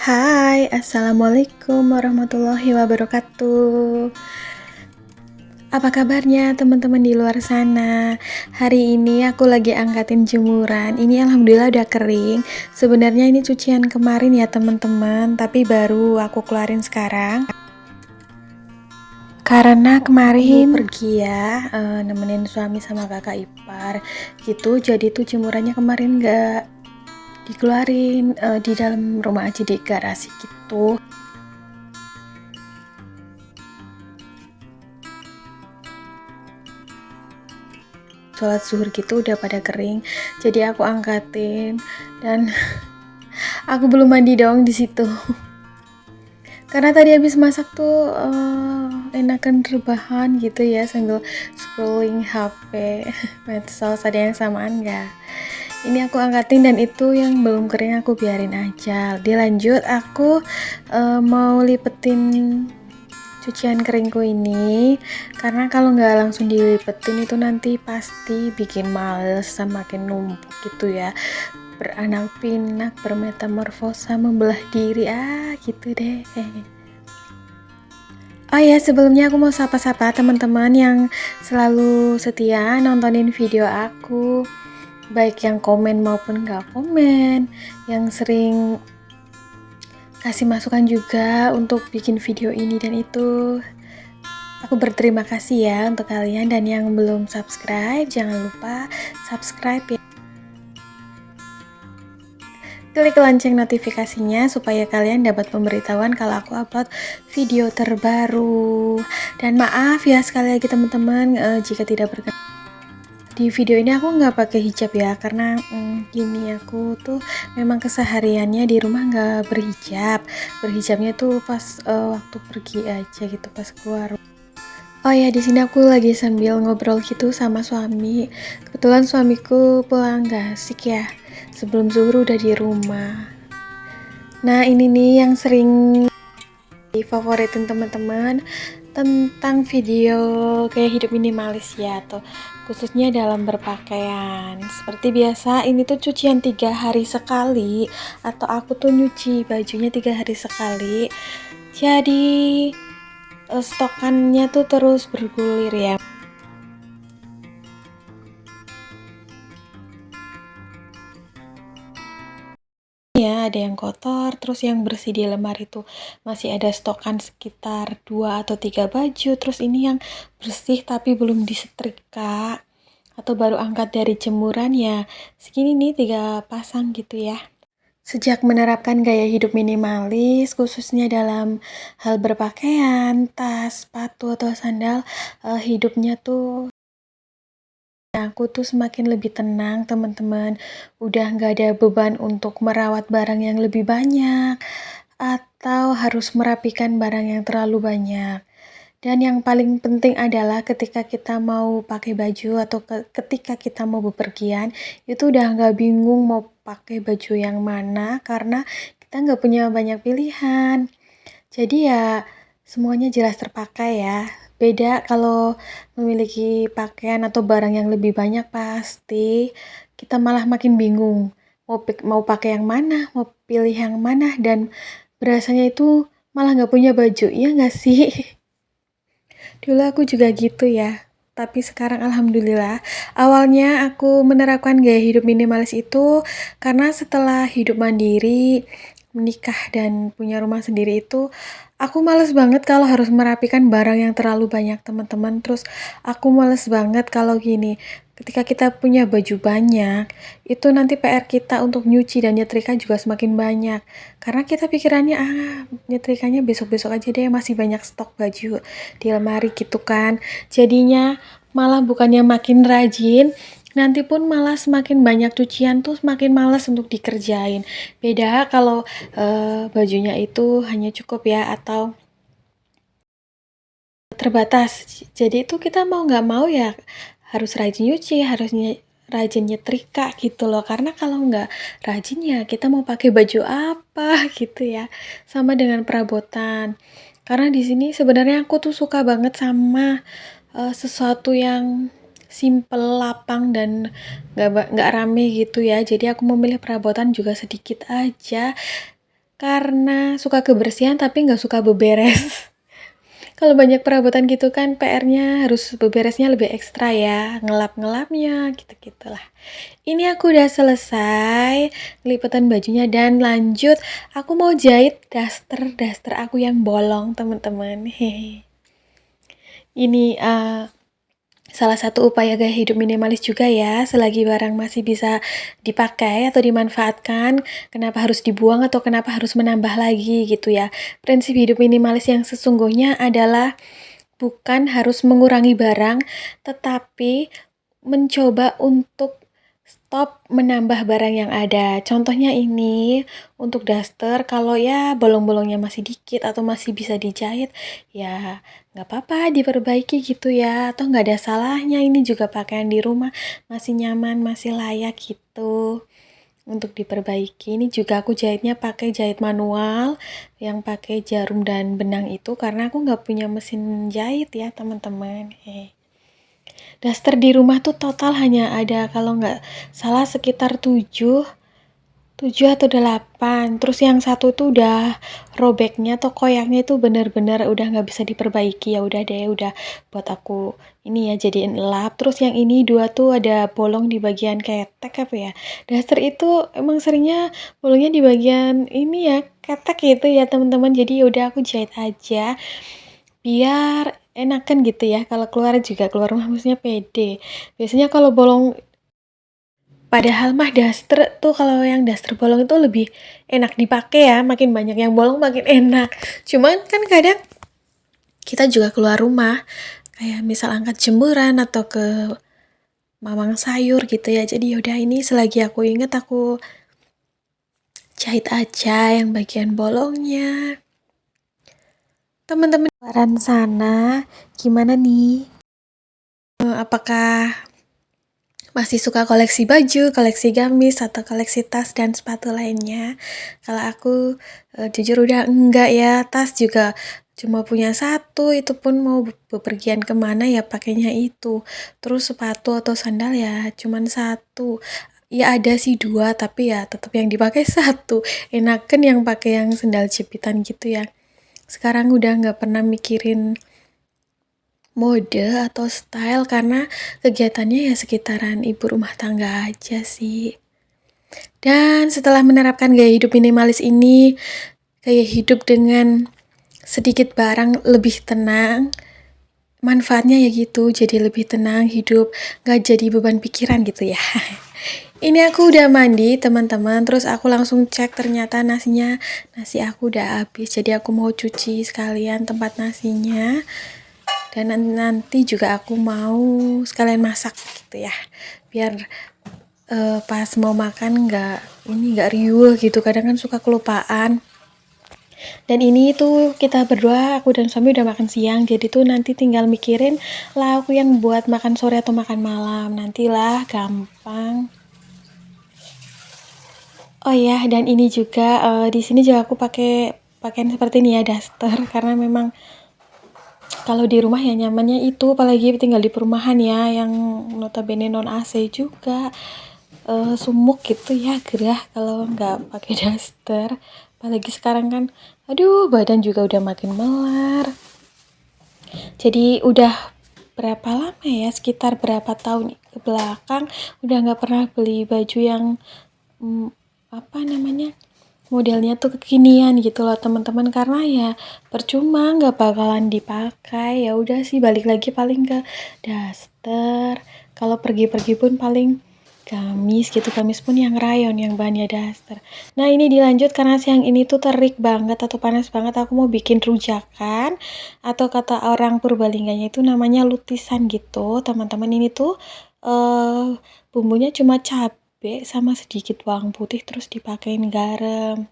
Hai, Assalamualaikum warahmatullahi wabarakatuh. Apa kabarnya teman-teman di luar sana? Hari ini aku lagi angkatin jemuran. Ini alhamdulillah udah kering. Sebenarnya ini cucian kemarin ya teman-teman, tapi baru aku keluarin sekarang. Karena kemarin pergi ya, nemenin suami sama kakak ipar gitu. Jadi tuh jemurannya kemarin gak dikeluarin, di dalam rumah aja di garasi gitu. Sholat zuhur gitu udah pada kering, jadi aku angkatin dan aku belum mandi dong di situ. Karena tadi habis masak tuh enakan rebahan gitu ya sambil scrolling HP, medsos. Ada yang samaan nggak? Ini aku angkatin dan itu yang belum kering aku biarin aja. Dilanjut aku mau lipetin cucian keringku ini, karena kalau nggak langsung dilipetin itu nanti pasti bikin males, semakin numpuk gitu ya, beranak pinak, bermetamorfosa, membelah diri gitu deh. Oh ya, sebelumnya aku mau sapa-sapa teman-teman yang selalu setia nontonin video aku, baik yang komen maupun nggak komen, yang sering kasih masukan juga untuk bikin video ini dan itu. Aku berterima kasih ya untuk kalian, dan yang belum subscribe jangan lupa subscribe ya. Klik lonceng notifikasinya supaya kalian dapat pemberitahuan kalau aku upload video terbaru. Dan maaf ya sekali lagi teman-teman jika tidak berkenan. Di video ini aku nggak pakai hijab ya, karena gini, aku tuh memang kesehariannya di rumah nggak berhijab. Berhijabnya tuh pas waktu pergi aja gitu, pas keluar. Oh ya, di sini aku lagi sambil ngobrol gitu sama suami. Kebetulan suamiku pulang gak asik ya. Sebelum zuhur udah di rumah. Nah, ini nih yang sering favoritin teman-teman tentang video kayak hidup minimalis ya, atau khususnya dalam berpakaian. Seperti biasa, ini tuh cucian 3 hari sekali, atau aku tuh nyuci bajunya 3 hari sekali. Jadi stokannya tuh terus bergulir ya. Ya, ada yang kotor, terus yang bersih di lemari itu masih ada stokan sekitar 2 atau 3 baju. Terus ini yang bersih tapi belum disetrika atau baru angkat dari jemuran ya, segini nih 3 pasang gitu ya. Sejak menerapkan gaya hidup minimalis, khususnya dalam hal berpakaian, tas, sepatu, atau sandal, hidupnya tuh aku tuh semakin lebih tenang teman-teman. Udah nggak ada beban untuk merawat barang yang lebih banyak, atau harus merapikan barang yang terlalu banyak. Dan yang paling penting adalah ketika kita mau pakai baju atau ketika kita mau bepergian, itu udah nggak bingung mau pakai baju yang mana, karena kita nggak punya banyak pilihan. Jadi ya semuanya jelas terpakai ya. Beda kalau memiliki pakaian atau barang yang lebih banyak, pasti kita malah makin bingung. Mau pakai yang mana, mau pilih yang mana, dan berasanya itu malah nggak punya baju, iya nggak sih? Dulu aku juga gitu ya. Tapi sekarang alhamdulillah, awalnya aku menerapkan gaya hidup minimalis itu karena setelah hidup mandiri, menikah dan punya rumah sendiri itu, aku males banget kalau harus merapikan barang yang terlalu banyak teman-teman. Terus aku males banget kalau gini, ketika kita punya baju banyak, itu nanti PR kita untuk nyuci dan nyetrika juga semakin banyak. Karena kita pikirannya, nyetrikanya besok-besok aja deh, masih banyak stok baju di lemari gitu kan. Jadinya malah bukannya makin rajin, nanti pun malah semakin banyak cucian tuh semakin malas untuk dikerjain. Beda kalau bajunya itu hanya cukup ya, atau terbatas. Jadi itu kita mau nggak mau ya harus rajin nyuci, rajin nyetrika gitu loh. Karena kalau nggak rajin ya kita mau pakai baju apa gitu ya. Sama dengan perabotan. Karena di sini sebenarnya aku tuh suka banget sama sesuatu yang simple, lapang, dan nggak rame gitu ya. Jadi aku memilih perabotan juga sedikit aja. karena suka kebersihan tapi nggak suka beberes. Kalau banyak perabotan gitu kan PR-nya harus beberesnya lebih ekstra ya, ngelap-ngelapnya gitu-gitulah. Ini aku udah selesai liputan bajunya dan lanjut aku mau jahit daster aku yang bolong, teman-teman. Hehe. Ini salah satu upaya gaya hidup minimalis juga ya, selagi barang masih bisa dipakai atau dimanfaatkan, kenapa harus dibuang atau kenapa harus menambah lagi gitu ya. Prinsip hidup minimalis yang sesungguhnya adalah bukan harus mengurangi barang, tetapi mencoba untuk stop menambah barang yang ada. Contohnya ini, untuk daster, kalau ya bolong-bolongnya masih dikit atau masih bisa dijahit, ya nggak apa-apa diperbaiki gitu ya. Atau nggak ada salahnya, ini juga pakaian di rumah, masih nyaman, masih layak gitu. Untuk diperbaiki, ini juga aku jahitnya pakai jahit manual yang pakai jarum dan benang itu karena aku nggak punya mesin jahit ya teman-teman. Daster di rumah tuh total hanya ada kalau nggak salah sekitar 7 atau 8. Terus yang satu tuh udah robeknya atau koyaknya itu bener-bener udah nggak bisa diperbaiki. Ya udah deh, udah buat aku ini ya jadiin lap. Terus yang ini 2 tuh ada bolong di bagian ketek apa ya. Daster itu emang seringnya bolongnya di bagian ini ya, ketek gitu ya teman-teman. Jadi udah aku jahit aja biar enakan gitu ya. Kalau keluar juga keluar rumah maksudnya pede. Biasanya kalau bolong padahal mah daster tuh kalau yang daster bolong itu lebih enak dipakai ya, makin banyak yang bolong makin enak. Cuman kan kadang kita juga keluar rumah, kayak misal angkat jemuran atau ke mamang sayur gitu ya. Jadi yaudah ini selagi aku inget aku jahit aja yang bagian bolongnya. Teman-teman luaran sana gimana nih? Apakah masih suka koleksi baju, koleksi gamis, atau koleksi tas dan sepatu lainnya? Kalau aku jujur udah enggak ya, tas juga cuma punya satu, itu pun mau bepergian kemana ya pakainya itu. Terus sepatu atau sandal ya cuman satu. Ya ada sih 2, tapi ya tetap yang dipakai satu. Enakan yang pakai yang sandal jepitan gitu ya. Sekarang udah nggak pernah mikirin mode atau style karena kegiatannya ya sekitaran ibu rumah tangga aja sih. Dan setelah menerapkan gaya hidup minimalis ini, gaya hidup dengan sedikit barang lebih tenang, manfaatnya ya gitu, jadi lebih tenang hidup, gak jadi beban pikiran gitu ya. Ini aku udah mandi teman-teman, terus aku langsung cek ternyata nasi aku udah habis, jadi aku mau cuci sekalian tempat nasinya. Dan nanti juga aku mau sekalian masak gitu ya, biar pas mau makan nggak riuh gitu, kadang kan suka kelupaan. Dan ini tuh kita berdua, aku dan suami udah makan siang, jadi tuh nanti tinggal mikirin lah aku yang buat makan sore atau makan malam, nantilah gampang. Oh ya, dan ini juga di sini juga aku pakai pakaian seperti ini ya, daster, karena memang kalau di rumah ya nyamannya itu, apalagi tinggal di perumahan ya, yang notabene non AC juga, sumuk gitu ya, gerah kalau nggak pakai daster. Apalagi sekarang kan, aduh badan juga udah makin melar. Jadi udah berapa lama ya, sekitar berapa tahun ke belakang, udah nggak pernah beli baju yang apa namanya, modelnya tuh kekinian gitu loh teman-teman, karena ya percuma nggak bakalan dipakai. Ya udah sih balik lagi paling ke daster, kalau pergi-pergi pun paling gamis gitu, gamis pun yang rayon yang bahannya daster. Nah ini dilanjut karena siang ini tuh terik banget atau panas banget, aku mau bikin rujakan atau kata orang Purbalingganya itu namanya lutisan gitu teman-teman. Ini tuh bumbunya cuma cabai sama sedikit bawang putih, terus dipakein garam,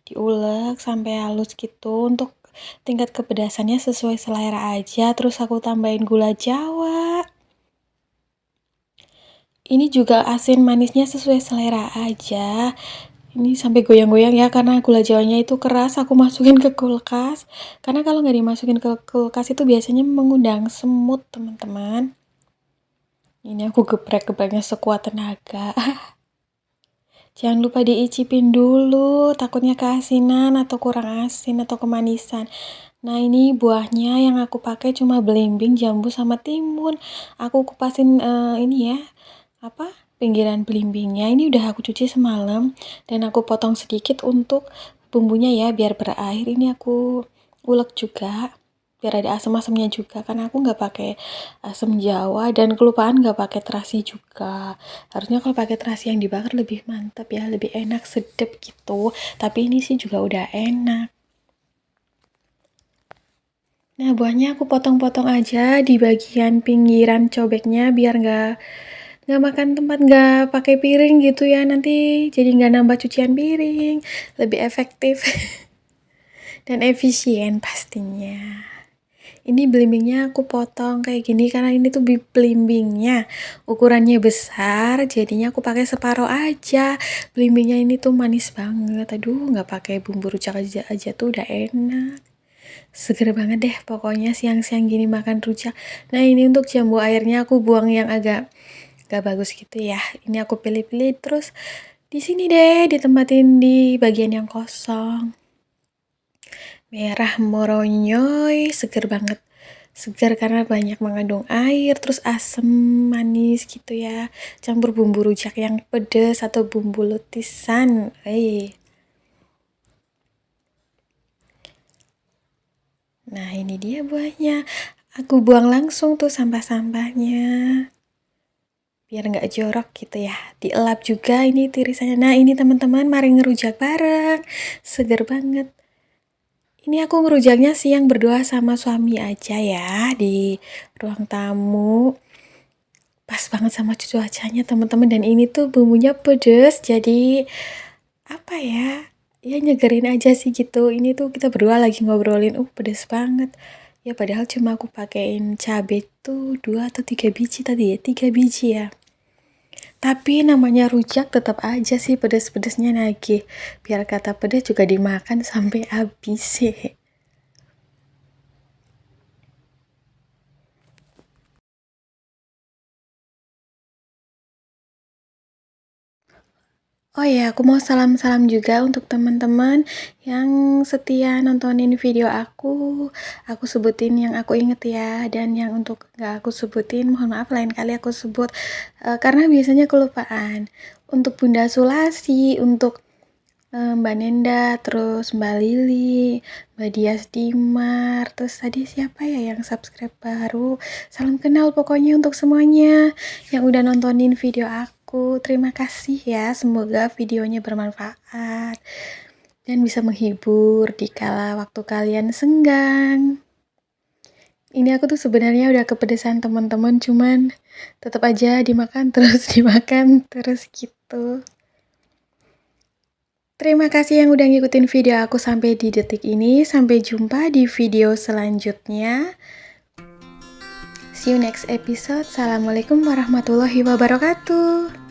diulek sampai halus gitu untuk tingkat kepedasannya sesuai selera aja. Terus aku tambahin gula jawa, ini juga asin manisnya sesuai selera aja. Ini sampai goyang-goyang ya karena gula jawanya itu keras, aku masukin ke kulkas karena kalau nggak dimasukin ke kulkas itu biasanya mengundang semut teman-teman. Ini aku geprek-gepreknya sekuat tenaga. Jangan lupa diicipin dulu, takutnya keasinan atau kurang asin atau kemanisan. Nah, ini buahnya yang aku pakai cuma belimbing, jambu, sama timun. Aku kupasin ini ya, pinggiran belimbingnya. Ini udah aku cuci semalam dan aku potong sedikit untuk bumbunya ya, biar berair. Ini aku ulek juga biar ada asam-asamnya juga, karena aku nggak pakai asam jawa dan kelupaan nggak pakai terasi juga. Harusnya kalau pakai terasi yang dibakar lebih mantap ya, lebih enak, sedap gitu. Tapi ini sih juga udah enak. Nah, buahnya aku potong-potong aja di bagian pinggiran cobeknya biar nggak makan tempat, nggak pakai piring gitu ya, nanti jadi nggak nambah cucian piring, lebih efektif dan efisien pastinya. Ini belimbingnya aku potong kayak gini karena ini tuh belimbingnya ukurannya besar, jadinya aku pakai separuh aja. Belimbingnya ini tuh manis banget, aduh nggak pakai bumbu rujak aja tuh udah enak. Seger banget deh pokoknya siang-siang gini makan rujak. Nah, ini untuk jambu airnya aku buang yang agak gak bagus gitu ya. Ini aku pilih-pilih terus di sini deh ditempatin di bagian yang kosong. Merah moronyoy, seger banget. Segar karena banyak mengandung air, terus asam manis gitu ya. Campur bumbu rujak yang pedas atau bumbu lutisan. Nah, ini dia buahnya. Aku buang langsung tuh sampah-sampahnya. Biar nggak jorok gitu ya. Dielap juga ini tirisannya. Nah, ini teman-teman, mari ngerujak bareng. Seger banget. Ini aku ngerujaknya siang berdua sama suami aja ya di ruang tamu. Pas banget sama cuacanya teman-teman, dan ini tuh bumbunya pedes jadi ya nyegerin aja sih gitu. Ini tuh kita berdua lagi ngobrolin pedes banget ya, padahal cuma aku pakein cabai tuh 2 atau 3 biji tadi ya, 3 biji ya, tapi namanya rujak tetap aja sih pedes-pedesnya nagih. Biar kata pedes juga dimakan sampai habis sih. Oh ya, aku mau salam-salam juga untuk teman-teman yang setia nontonin video aku. Aku sebutin yang aku inget ya, dan yang untuk gak aku sebutin mohon maaf lain kali aku sebut, karena biasanya kelupaan. Untuk Bunda Sulasi, untuk Mbak Nenda, terus Mbak Lili, Mbak Dias Dimar, terus tadi siapa ya yang subscribe baru. Salam kenal pokoknya untuk semuanya yang udah nontonin video aku. Terima kasih ya, semoga videonya bermanfaat dan bisa menghibur di kala waktu kalian senggang. Ini aku tuh sebenarnya udah kepedesan teman-teman, cuman tetap aja dimakan terus gitu. Terima kasih yang udah ngikutin video aku sampai di detik ini. Sampai jumpa di video selanjutnya. See you next episode. Assalamualaikum warahmatullahi wabarakatuh.